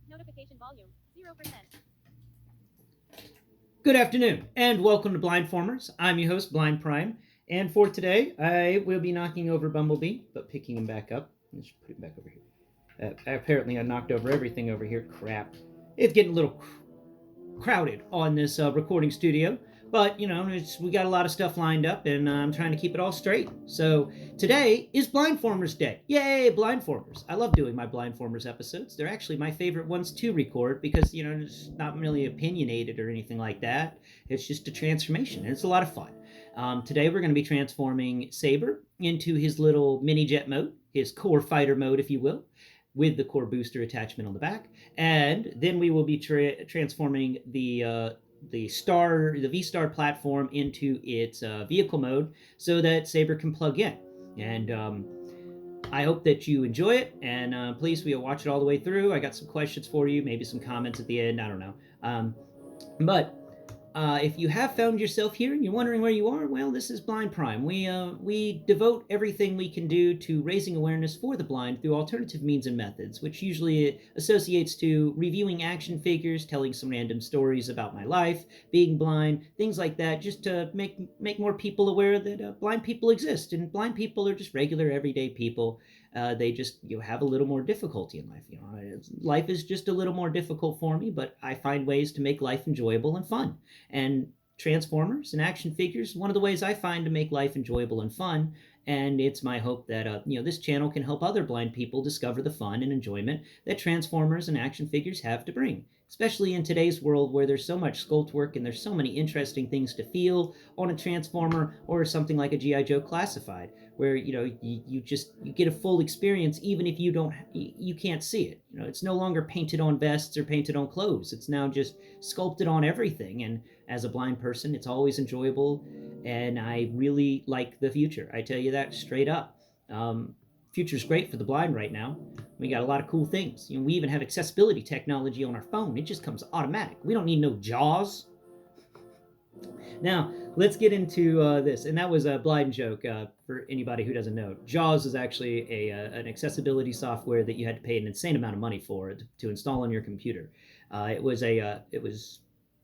Notification volume 0%. Good afternoon, and welcome to Blindformers. I'm your host, Blind Prime, and for today, I will be knocking over Bumblebee, but picking him back up. Let's put him back over here. Apparently, I knocked over everything over here. Crap. It's getting a little crowded on this recording studio, but we got a lot of stuff lined up, and I'm trying to keep it all straight. So today is Blindformers Day. Yay, Blindformers! I love doing my Blindformers episodes. They're actually my favorite ones to record because it's not really opinionated or anything like that. It's just a transformation, and it's a lot of fun. Today we're going to be transforming Saber into his little mini jet mode, his core fighter mode, if you will, with the core booster attachment on the back, and then we will be transforming the V-Star platform into its vehicle mode so that Saber can plug in. And I hope that you enjoy it, and please, we'll watch it all the way through. I got some questions for you, maybe some comments at the end. I don't know, but if you have found yourself here and you're wondering where you are, well, this is Blind Prime. We devote everything we can do to raising awareness for the blind through alternative means and methods, which usually associates to reviewing action figures, telling some random stories about my life, being blind, things like that, just to make more people aware that blind people exist, and blind people are just regular, everyday people. They just have a little more difficulty in life. Life is just a little more difficult for me, but I find ways to make life enjoyable and fun. And Transformers and action figures, one of the ways I find to make life enjoyable and fun. And it's my hope that this channel can help other blind people discover the fun and enjoyment that Transformers and action figures have to bring, especially in today's world where there's so much sculpt work and there's so many interesting things to feel on a Transformer or something like a G.I. Joe Classified, where you get a full experience even if you can't see it. It's no longer painted on vests or painted on clothes. It's now just sculpted on everything, and as a blind person, it's always enjoyable, and I really like the future. I tell you that straight up. Future's great for the blind right now. We got a lot of cool things. We even have accessibility technology on our phone. It just comes automatic. We don't need no JAWS. Now, let's get into this. And that was a blind joke for anybody who doesn't know. JAWS is actually an accessibility software that you had to pay an insane amount of money for to install on your computer. It was a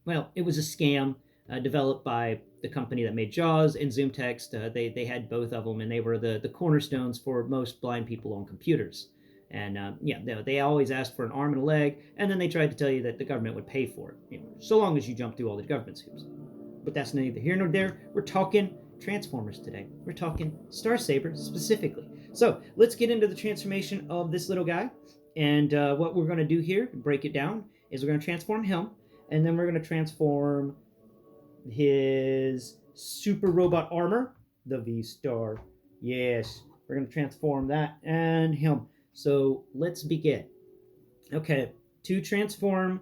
scam developed by the company that made JAWS and ZoomText. They had both of them, and they were the cornerstones for most blind people on computers. And they always asked for an arm and a leg, and then they tried to tell you that the government would pay for it, so long as you jump through all the government's hoops. But that's neither here nor there. We're talking Transformers today. We're talking Star-Saber specifically. So let's get into the transformation of this little guy. And what we're going to do here, break it down, is we're going to transform him, and then we're going to transform his super robot armor, the V-Star. Yes, we're going to transform that and him. So let's begin. Okay, to transform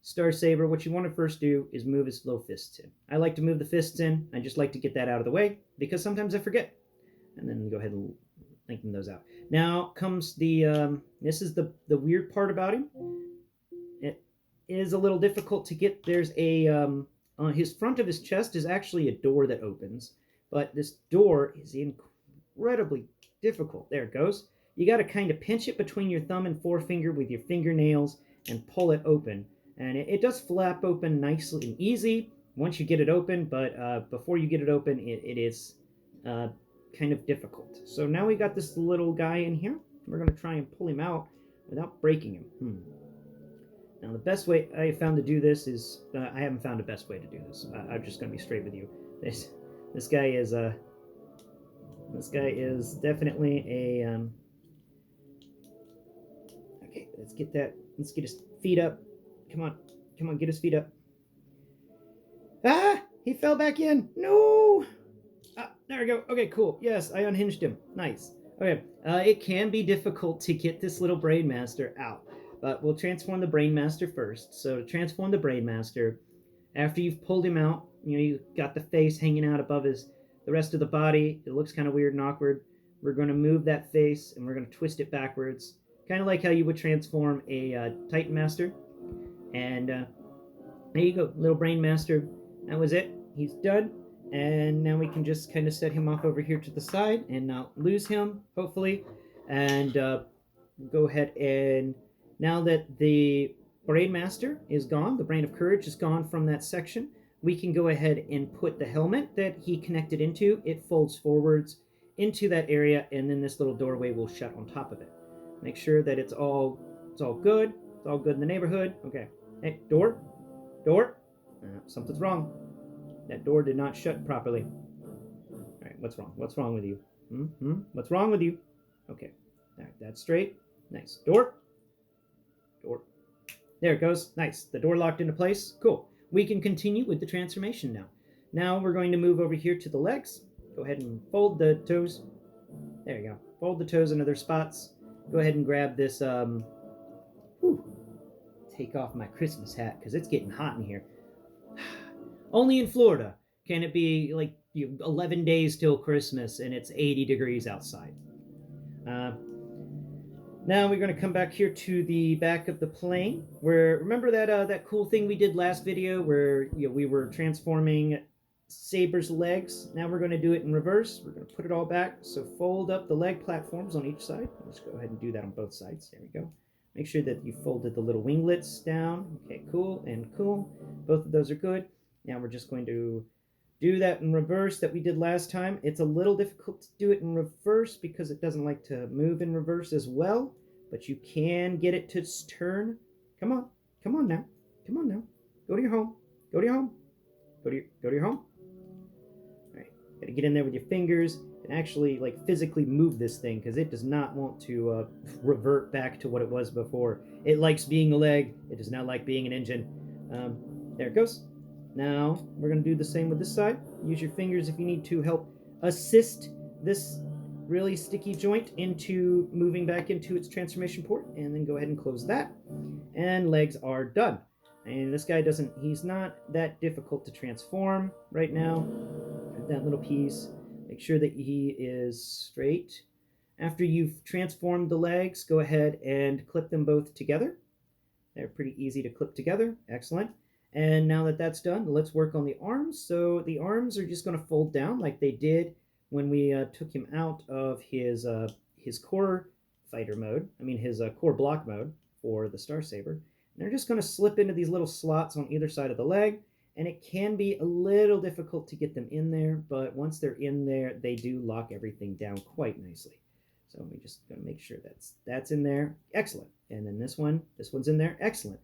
Star-Saber, what you want to first do is move his little fists in. I like to move the fists in. I just like to get that out of the way because sometimes I forget. And then go ahead and lengthen those out. Now comes the, this is the weird part about him. It is a little difficult to get. There's a, on his front of his chest is actually a door that opens. But this door is incredibly difficult. There it goes. You got to kind of pinch it between your thumb and forefinger with your fingernails and pull it open. And it does flap open nicely and easy once you get it open, but before you get it open, it is kind of difficult. So now we got this little guy in here. We're going to try and pull him out without breaking him. Now the best way I found to do this is, I haven't found a best way to do this. I'm just going to be straight with you. This guy is definitely a, okay, let's get his feet up. Come on, get his feet up. Ah, he fell back in. No. There we go. Okay, cool. Yes, I unhinged him. Nice. Okay, it can be difficult to get this little Brain Master out, but we'll transform the Brain Master first. So to transform the Brain Master, after you've pulled him out, you got the face hanging out above the rest of the body. It looks kind of weird and awkward. We're going to move that face, and we're going to twist it backwards, kind of like how you would transform a Titan Master. And there you go, little Brain Master. That was it. He's done. And now we can just kind of set him off over here to the side and not lose him, hopefully. And go ahead and now that the Brain Master is gone. The Brain of Courage is gone from that section. We can go ahead and put the helmet that he connected into. It folds forwards into that area, and then this little doorway will shut on top of it. Make sure that it's all good. It's all good in the neighborhood. Okay. Hey, door. Something's wrong. That door did not shut properly. All right, what's wrong? What's wrong with you? What's wrong with you? Okay. All right, that's straight. Nice. Door. There it goes. Nice. The door locked into place. Cool. We can continue with the transformation now. Now we're going to move over here to the legs. Go ahead and fold the toes. There you go. Fold the toes into their spots. Go ahead and grab this, take off my Christmas hat because it's getting hot in here. Only in Florida can it be like 11 days till Christmas and it's 80 degrees outside. Now we're going to come back here to the back of the plane. Where remember that cool thing we did last video where we were transforming Saber's legs. Now we're going to do it in reverse. We're going to put it all back. So fold up the leg platforms on each side. Let's go ahead and do that on both sides. There we go. Make sure that you folded the little winglets down. Okay, cool and cool. Both of those are good. Now we're just going to do that in reverse that we did last time. It's a little difficult to do it in reverse because it doesn't like to move in reverse as well, but you can get it to turn. Come on now. Go to your home. Go to your home. Go to your home. All right, gotta get in there with your fingers and actually physically move this thing because it does not want to revert back to what it was before. It likes being a leg. It does not like being an engine. There it goes. Now, we're going to do the same with this side. Use your fingers if you need to help assist this really sticky joint into moving back into its transformation port, and then go ahead and close that. And legs are done. And this guy he's not that difficult to transform right now. That little piece. Make sure that he is straight. After you've transformed the legs, go ahead and clip them both together. They're pretty easy to clip together. Excellent. And now that that's done, let's work on the arms. So the arms are just going to fold down like they did when we took him out of his core fighter mode. His core block mode for the Star-Saber. And they're just going to slip into these little slots on either side of the leg. And it can be a little difficult to get them in there, but once they're in there, they do lock everything down quite nicely. So we just going to make sure that's in there. Excellent. And then this one's in there. Excellent.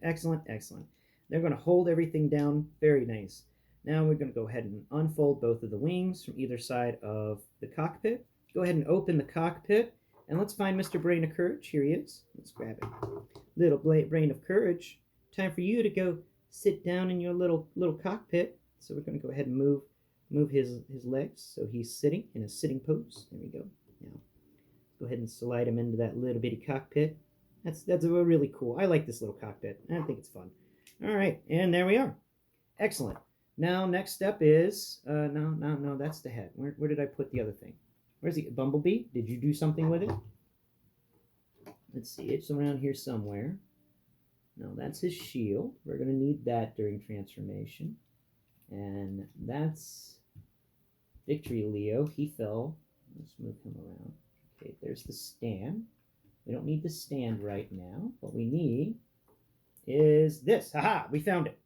They're going to hold everything down. Very nice. Now we're going to go ahead and unfold both of the wings from either side of the cockpit. Go ahead and open the cockpit. And let's find Mr. Brain of Courage. Here he is. Let's grab it. Little Brain of Courage. Time for you to go sit down in your little cockpit. So we're going to go ahead and move his legs. So he's sitting in a sitting pose. There we go. Now go ahead and slide him into that little bitty cockpit. That's really cool. I like this little cockpit. I think it's fun. All right, and there we are. Excellent. Now, next step is, no, that's the head. Where did I put the other thing? Where's the Bumblebee? Did you do something with it? Let's see, it's around here somewhere. No, that's his shield. We're going to need that during transformation. And that's Victory Leo. He fell. Let's move him around. Okay, there's the stand. We don't need the stand right now. What we need is this. Haha, we found it.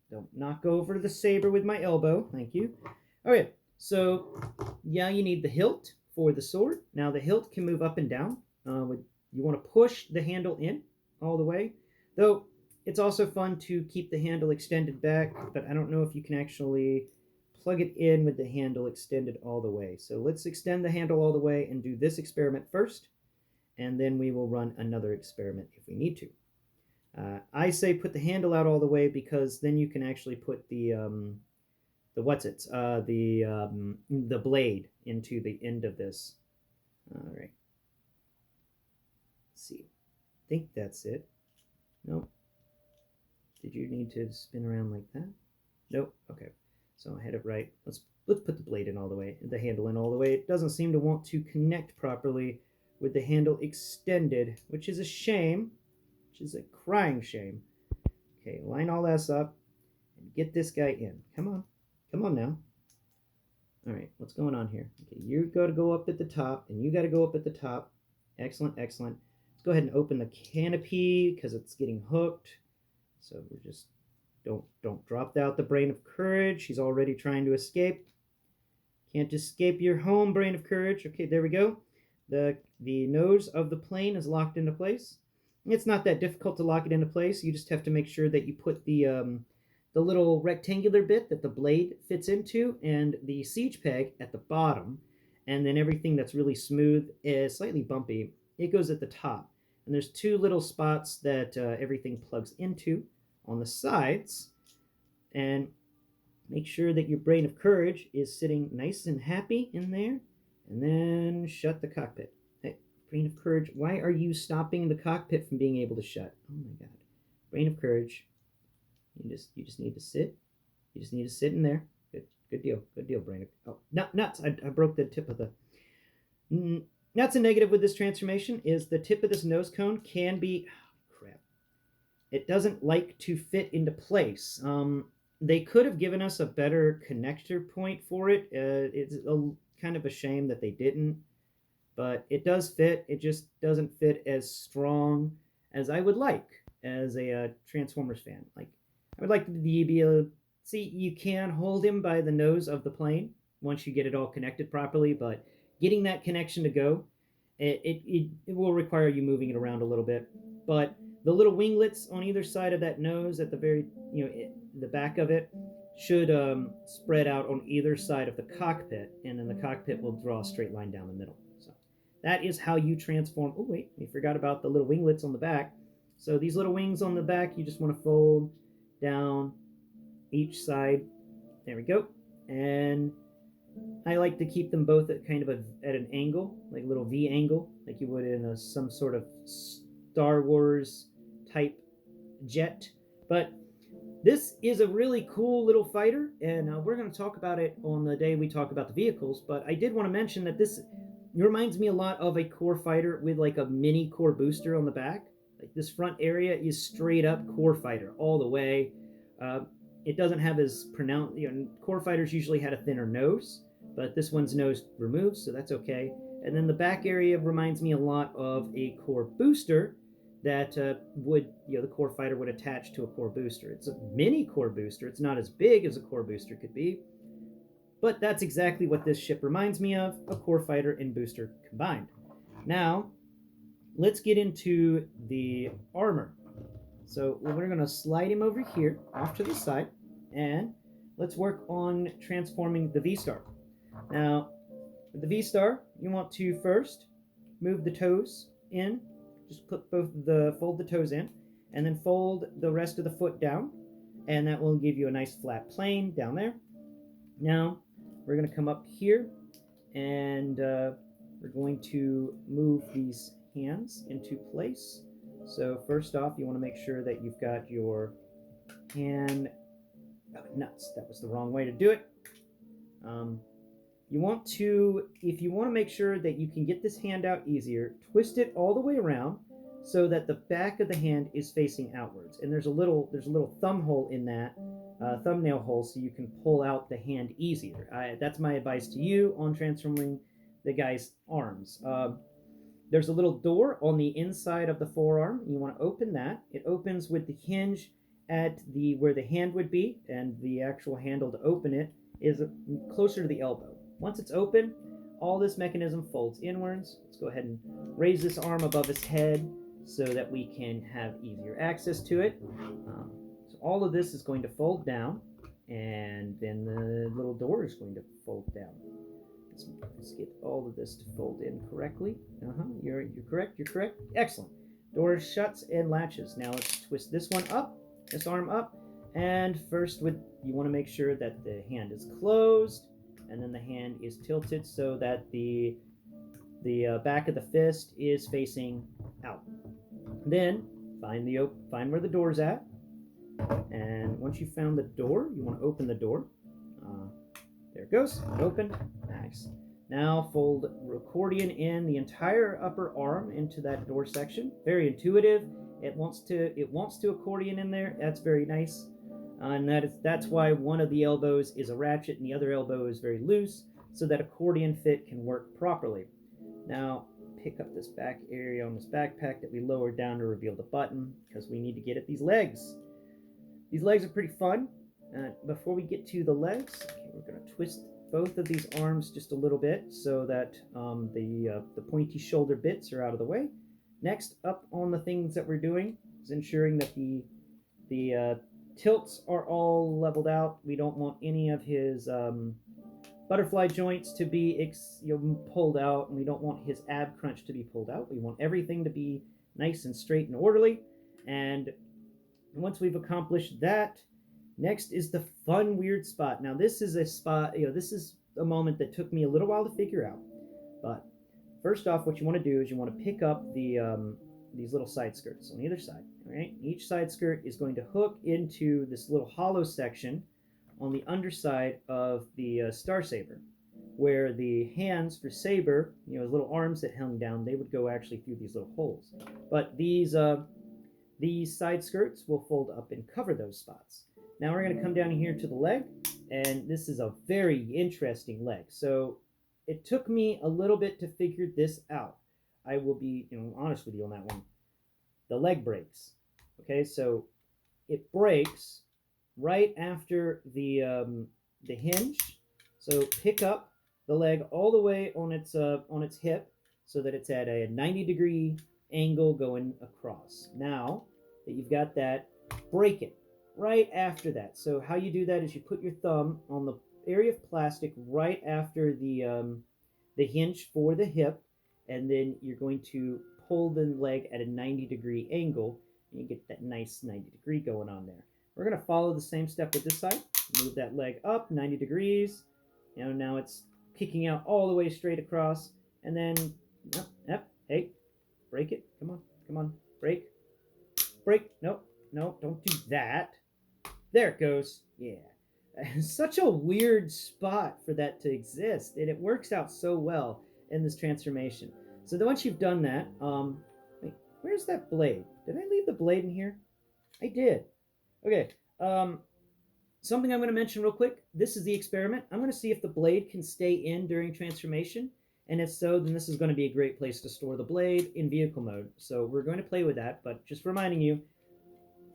Don't knock over the saber with my elbow. Thank you. All right, so yeah, you need the hilt for the sword. Now the hilt can move up and down. You want to push the handle in all the way. Though it's also fun to keep the handle extended back, but I don't know if you can actually plug it in with the handle extended all the way. So let's extend the handle all the way and do this experiment first, and then we will run another experiment if we need to. I say put the handle out all the way because then you can actually put the blade into the end of this. All right. Let's see. I think that's it. Nope. Did you need to spin around like that? Nope. Okay. So I had it right. Let's put the blade in all the way, the handle in all the way. It doesn't seem to want to connect properly with the handle extended, which is a shame. Which is a crying shame. Okay, line all this up and get this guy in. Come on now. All right, what's going on here? Okay, you got to go up at the top, and you got to go up at the top. Excellent. Let's go ahead and open the canopy because it's getting hooked. So we're just don't drop out the brain of courage. She's already trying to escape. Can't escape your home, brain of courage. Okay, there we go. The nose of the plane is locked into place. It's not that difficult to lock it into place. You just have to make sure that you put the little rectangular bit that the blade fits into and the siege peg at the bottom, and then everything that's really smooth is slightly bumpy. It goes at the top, and there's two little spots that everything plugs into on the sides, and make sure that your brain of courage is sitting nice and happy in there, and then shut the cockpit. Hey, brain of courage, why are you stopping the cockpit from being able to shut? Oh my god. Brain of courage, you just need to sit. You just need to sit in there. Good deal, brain of. Oh, nuts! I broke the tip of the. That's a negative with this transformation is the tip of this nose cone can be. Oh, crap. It doesn't like to fit into place. They could have given us a better connector point for it. It's kind of a shame that they didn't, but it does fit. It just doesn't fit as strong as I would like as a Transformers fan. Like, I would like to be able to see you can hold him by the nose of the plane once you get it all connected properly, but getting that connection to go, it will require you moving it around a little bit. But the little winglets on either side of that nose at the very, the back of it should spread out on either side of the cockpit, and then the cockpit will draw a straight line down the middle. So that is how you transform. Oh, wait, we forgot about the little winglets on the back. So these little wings on the back, you just want to fold down each side. There we go. And I like to keep them both at kind of at an angle, like a little V angle, like you would in some sort of Star Wars type jet. But this is a really cool little fighter, and we're going to talk about it on the day we talk about the vehicles. But I did want to mention that this reminds me a lot of a core fighter with like a mini core booster on the back. Like this front area is straight up core fighter all the way. It doesn't have as pronounced, core fighters usually had a thinner nose, but this one's nose removed, so that's okay. And then the back area reminds me a lot of a core booster that would, the core fighter would attach to a core booster. It's a mini core booster. It's not as big as a core booster could be, but that's exactly what this ship reminds me of, a core fighter and booster combined. Now, let's get into the armor. So we're going to slide him over here, off to the side, and let's work on transforming the V-Star. Now, with the V-Star, you want to first move the toes in. Just put fold the toes in, and then fold the rest of the foot down, and that will give you a nice flat plane down there. Now, we're going to come up here, and we're going to move these hands into place. So first off, you want to make sure that you've got your hand. Oh, nuts! That was the wrong way to do it. You want to, if you want to make sure that you can get this hand out easier, twist it all the way around so that the back of the hand is facing outwards. And there's a little thumb hole in that, thumbnail hole, so you can pull out the hand easier. That's my advice to you on transforming the guy's arms. There's a little door on the inside of the forearm. You want to open that. It opens with the hinge at where the hand would be, and the actual handle to open it is closer to the elbow. Once it's open, all this mechanism folds inwards. Let's go ahead and raise this arm above his head so that we can have easier access to it. So all of this is going to fold down, and then the little door is going to fold down. Let's get all of this to fold in correctly. You're correct. You're correct. Excellent. Door shuts and latches. Now let's twist this one up, this arm up, and first you want to make sure that the hand is closed, and then the hand is tilted so that the back of the fist is facing out. Then find where the door's at, and once you've found the door, you want to open the door. There it goes. Open. Nice. Now fold accordion in the entire upper arm into that door section. Very intuitive. It wants to accordion in there. That's very nice. And that's why one of the elbows is a ratchet and the other elbow is very loose, so that accordion fit can work properly. Now pick up this back area on this backpack that we lowered down to reveal the button, because we need to get at these legs. These legs are pretty fun. Before we get to the legs, okay, we're going to twist both of these arms just a little bit so that the pointy shoulder bits are out of the way. Next, up on the things that we're doing is ensuring that the tilts are all leveled out. We don't want any of his butterfly joints to be pulled out, and we don't want his ab crunch to be pulled out. We want everything to be nice and straight and orderly. And once we've accomplished that, next is the fun, weird spot. Now, this is a spot, this is a moment that took me a little while to figure out. But first off, what you want to do is you want to pick up these little side skirts on either side. All right? Each side skirt is going to hook into this little hollow section on the underside of the Star-Saber, where the hands for Saber, the little arms that hung down, they would go actually through these little holes. But these side skirts will fold up and cover those spots. Now we're going to come down here to the leg, and this is a very interesting leg. So it took me a little bit to figure this out. I will be honest with you on that one. The leg breaks. Okay, so it breaks right after the hinge. So pick up the leg all the way on its hip so that it's at a 90-degree angle going across. Now that you've got that, break it right after that. So how you do that is you put your thumb on the area of plastic right after the hinge for the hip, and then you're going to pull the leg at a 90-degree angle, and you get that nice 90-degree going on there. We're going to follow the same step with this side. Move that leg up 90 degrees. Now it's kicking out all the way straight across, and then hey, break it. Come on, break. No, don't do that. There it goes. Yeah. Such a weird spot for that to exist, and it works out so well in this transformation. So then once you've done that, wait, where's that blade? Did I leave the blade in here? I did. Okay. Something I'm going to mention real quick. This is the experiment. I'm going to see if the blade can stay in during transformation, and if so, then this is going to be a great place to store the blade in vehicle mode. So we're going to play with that, but just reminding you,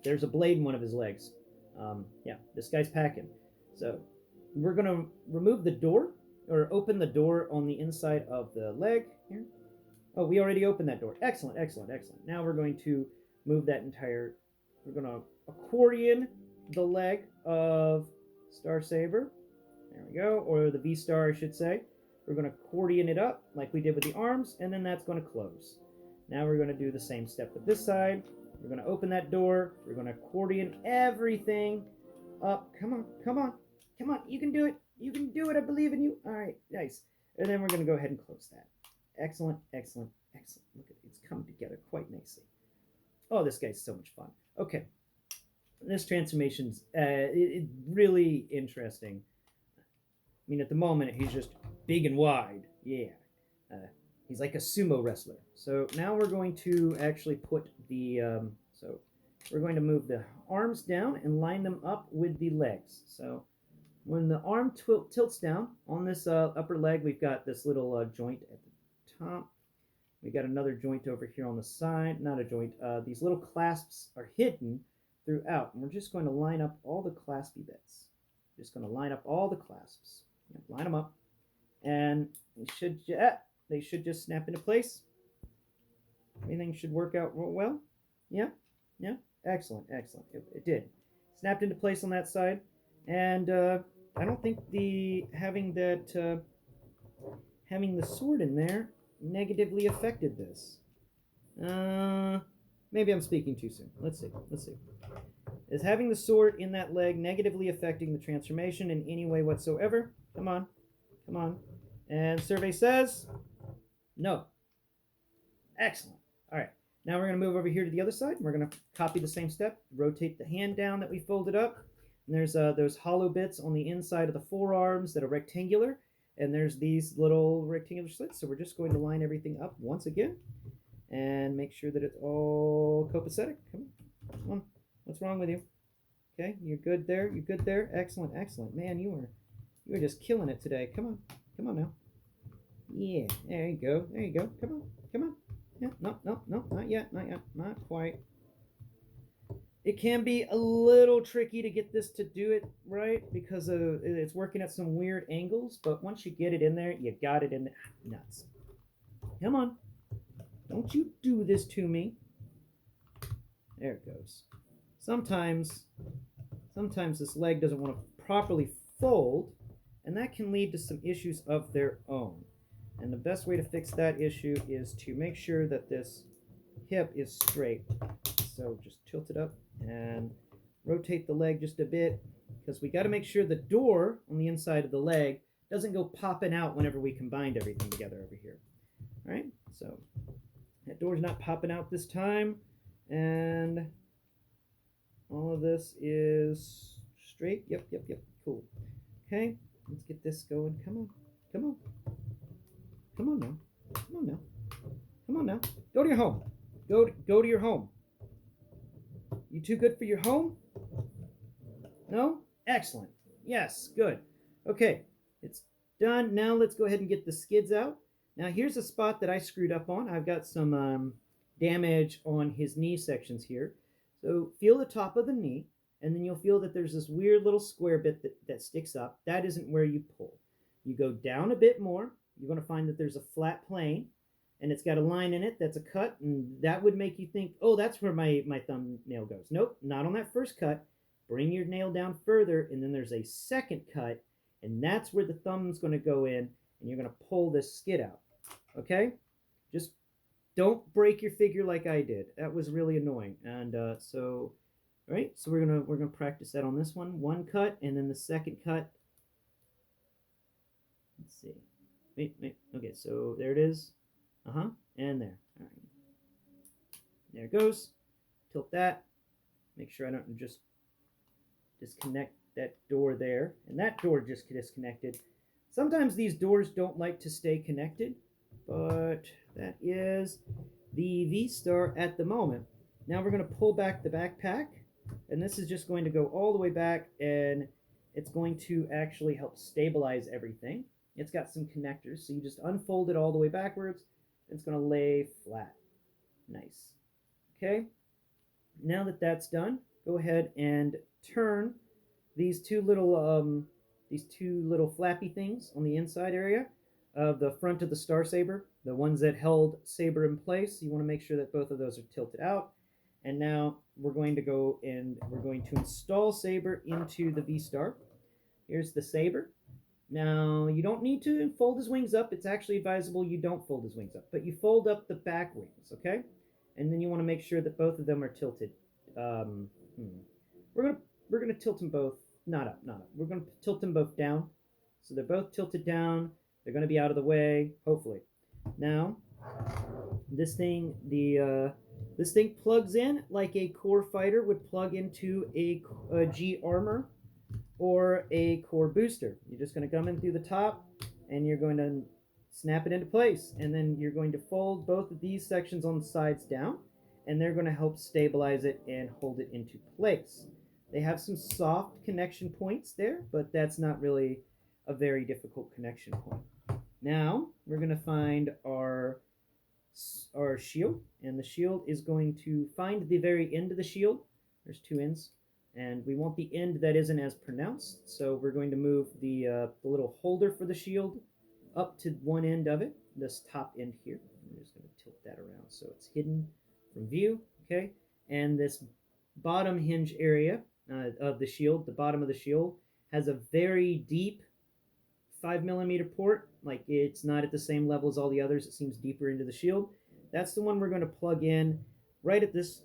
there's a blade in one of his legs. Yeah, this guy's packing. So we're going to remove the door, or open the door on the inside of the leg here. Oh, we already opened that door. Excellent. Now we're going to move that we're going to accordion the leg of Star-Saber. There we go, or the V-Star, I should say. We're going to accordion it up like we did with the arms, and then that's going to close. Now we're going to do the same step with this side. We're going to open that door. We're going to accordion everything up. Come on. You can do it. I believe in you. All right, nice. And then we're going to go ahead and close that. Excellent. Look at it. It's come together quite nicely. Oh, this guy's so much fun. Okay. This transformation's really interesting. I mean, at the moment, he's just big and wide. Yeah. He's like a sumo wrestler. So now we're going to actually put so we're going to move the arms down and line them up with the legs. So when the arm tilts down on this upper leg, we've got this little joint at the top. We got another joint over here on the side. Not a joint. These little clasps are hidden throughout, and we're just going to line up all the claspy bits. Just going to line up all the clasps. Yep, line them up, and they should just snap into place. Everything should work out well. Yeah, excellent. It did. Snapped into place on that side, and I don't think having the sword in there negatively affected this. Maybe I'm speaking too soon. Let's see. Is having the sword in that leg negatively affecting the transformation in any way whatsoever? Come on. And survey says no. Excellent. All right. Now we're going to move over here to the other side. We're going to copy the same step. Rotate the hand down that we folded up. And there's those hollow bits on the inside of the forearms that are rectangular. And there's these little rectangular slits. So we're just going to line everything up once again and make sure that it's all copacetic. Come on. What's wrong with you? Okay, you're good there. Excellent. Man, you are just killing it today. Come on now. Yeah, there you go. Come on. Yeah, no, not yet. Not quite. It can be a little tricky to get this to do it right because it's working at some weird angles, but once you get it in there, you got it in there. Nuts. Come on. Don't you do this to me. There it goes. Sometimes this leg doesn't want to properly fold, and that can lead to some issues of their own. And the best way to fix that issue is to make sure that this hip is straight. So just tilt it up and rotate the leg just a bit, because we got to make sure the door on the inside of the leg doesn't go popping out whenever we combined everything together over here. All right, so that door's not popping out this time, and all of this is straight. Yep, cool. Okay, let's get this going. Come on. Come on now. Go to your home. Go to your home. You too good for your home? No? Excellent. Yes, good. Okay, it's done. Now let's go ahead and get the skids out. Now here's a spot that I screwed up on. I've got some damage on his knee sections here. So feel the top of the knee, and then you'll feel that there's this weird little square bit that sticks up. That isn't where you pull. You go down a bit more. You're going to find that there's a flat plane, and it's got a line in it that's a cut, and that would make you think, oh, that's where my thumbnail goes. Nope, not on that first cut. Bring your nail down further, and then there's a second cut, and that's where the thumb's going to go in, and you're going to pull this skid out. Okay? Just don't break your figure like I did. That was really annoying. And so, all right, so we're gonna practice that on this one. One cut, and then the second cut. Let's see. Wait. Okay, so there it is. And there. All right. There it goes. Tilt that. Make sure I don't just disconnect that door there. And that door just disconnected. Sometimes these doors don't like to stay connected, but that is the V-Star at the moment. Now we're going to pull back the backpack, and this is just going to go all the way back, and it's going to actually help stabilize everything. It's got some connectors, so you just unfold it all the way backwards. It's going to lay flat. Nice. Okay. Now that that's done, go ahead and turn these two little flappy things on the inside area of the front of the Star-Saber, the ones that held Saber in place. You want to make sure that both of those are tilted out. And now we're going to go and we're going to install Saber into the V-Star. Here's the Saber. Now, you don't need to fold his wings up. It's actually advisable you don't fold his wings up, but you fold up the back wings, okay? And then you want to make sure that both of them are tilted. We're gonna tilt them both, not up. We're gonna tilt them both down, so they're both tilted down. They're gonna be out of the way, hopefully. Now, this thing plugs in like a core fighter would plug into a G armor or a core booster. You're just going to come in through the top, and you're going to snap it into place, and then you're going to fold both of these sections on the sides down, and they're going to help stabilize it and hold it into place. They have some soft connection points there, but that's not really a very difficult connection point. Now we're going to find our shield, and the shield is going to find the very end of the shield. There's two ends, and we want the end that isn't as pronounced, so we're going to move the little holder for the shield up to one end of it, this top end here. I'm just going to tilt that around so it's hidden from view, okay? And this bottom hinge area of the shield, the bottom of the shield, has a very deep 5mm port. Like, it's not at the same level as all the others. It seems deeper into the shield. That's the one we're going to plug in right at this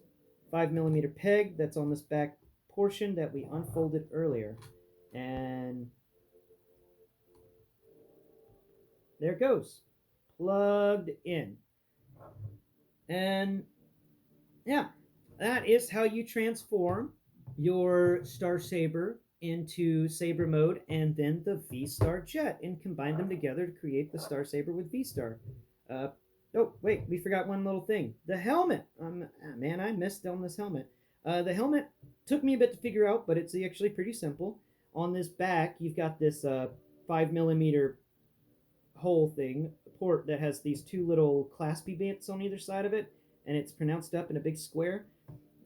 5mm peg that's on this back portion that we unfolded earlier. And there it goes, plugged in. And yeah, that is how you transform your Star-Saber into Saber mode and then the V-Star jet and combine them together to create the Star-Saber with V-Star. Oh, wait, we forgot one little thing. The helmet. Man, I missed on this helmet. The helmet took me a bit to figure out, but it's actually pretty simple. On this back, you've got this 5mm hole thing, port that has these two little claspy bits on either side of it, and it's pronounced up in a big square.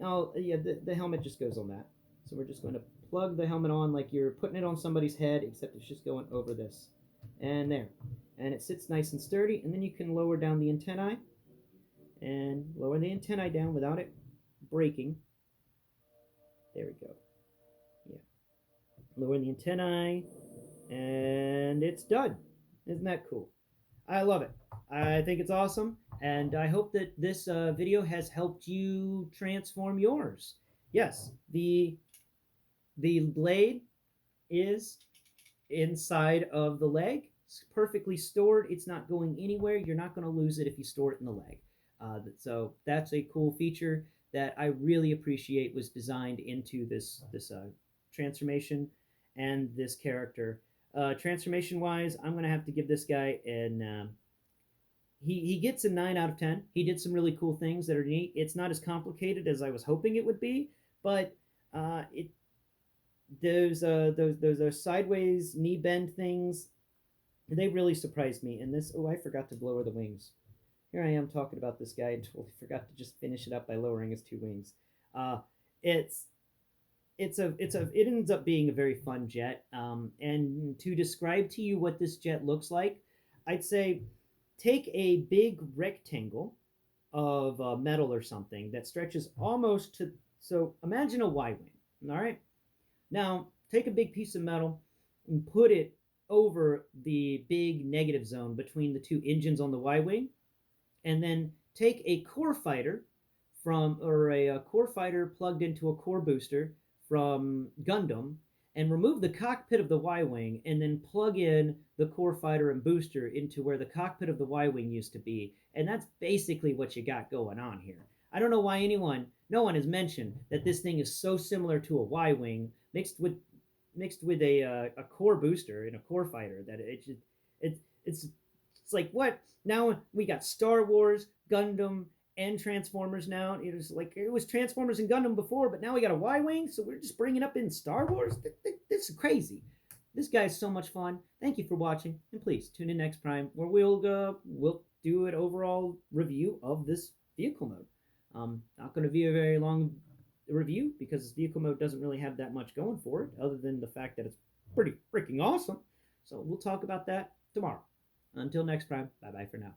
Oh, yeah, the helmet just goes on that. So we're just going to plug the helmet on like you're putting it on somebody's head, except it's just going over this. And there. And it sits nice and sturdy, and then you can lower down the antennae and lower the antennae down without it breaking. There we go. Yeah. Lower the antennae, and it's done. Isn't that cool? I love it. I think it's awesome, and I hope that this video has helped you transform yours. Yes, the blade is inside of the leg. It's perfectly stored. It's not going anywhere. You're not going to lose it if you store it in the leg. So that's a cool feature that I really appreciate was designed into this transformation and this character. Transformation wise, I'm going to have to give this guy an he gets a 9 out of 10. He did some really cool things that are neat. It's not as complicated as I was hoping it would be, but it those sideways knee bend things, they really surprised me. And this, oh, I forgot to lower the wings. Here I am talking about this guy and totally forgot to just finish it up by lowering his two wings. Uh, it's it ends up being a very fun jet. And to describe to you what this jet looks like, I'd say take a big rectangle of metal or something that stretches almost to. So imagine a Y wing. All right. Now take a big piece of metal and put it over the big negative zone between the two engines on the Y wing, and then take a core fighter a core fighter plugged into a core booster from Gundam, and remove the cockpit of the Y-wing, and then plug in the core fighter and booster into where the cockpit of the Y-wing used to be, and that's basically what you got going on here. I don't know why no one has mentioned that this thing is so similar to a Y-wing mixed with a core booster and a core fighter that it it's like, what? Now we got Star Wars, Gundam, and Transformers now. It was like it was Transformers and Gundam before, but now we got a Y wing, so we're just bringing up in Star Wars. This is crazy. This guy's so much fun. Thank you for watching, and please tune in next Prime where we'll do an overall review of this vehicle mode. Not going to be a very long review because this vehicle mode doesn't really have that much going for it, other than the fact that it's pretty freaking awesome. So we'll talk about that tomorrow. Until next Prime, bye bye for now.